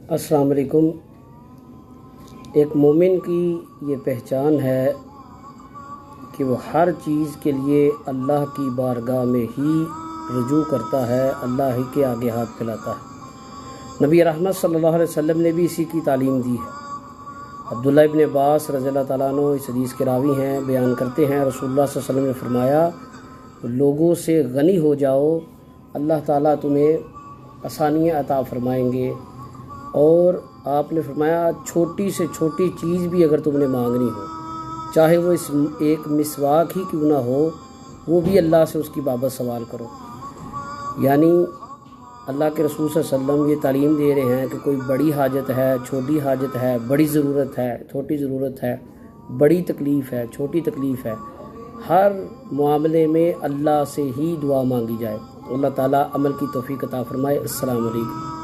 अस्सलाम वालेकुम। एक मोमिन की ये पहचान है कि वो हर चीज़ के लिए अल्लाह की बारगाह में ही रुजू करता है, अल्लाह ही के आगे हाथ फैलाता है। नबी रहमत सल्लल्लाहु अलैहि वसल्लम ने भी इसी की तालीम दी है। अब्दुल्लाह इब्न अब्बास रज़ियल्लाहु ताला अन्हु इस हदीस के रावी हैं, बयान करते हैं रसूलुल्लाह सल्लल्लाहु अलैहि वसल्लम ने फरमाया, लोगों से गनी हो जाओ, अल्लाह ताला तुम्हें आसानियाँ अता फरमाएंगे। और आपने फरमाया छोटी से छोटी चीज़ भी अगर तुमने मांगनी हो, चाहे वो इस एक मिसवाक ही क्यों ना हो, वो भी अल्लाह से उसकी बाबत सवाल करो। यानी अल्लाह के रसूल सल्लल्लाहु अलैहि वसल्लम ये तालीम दे रहे हैं कि कोई बड़ी हाजत है, छोटी हाजत है, बड़ी ज़रूरत है, छोटी ज़रूरत है, बड़ी तकलीफ़ है, छोटी तकलीफ़ है, हर मामले में अल्लाह से ही दुआ मांगी जाए। अल्लाह ताला अमल की तौफीक अता फरमाए। अस्सलाम वालेकुम।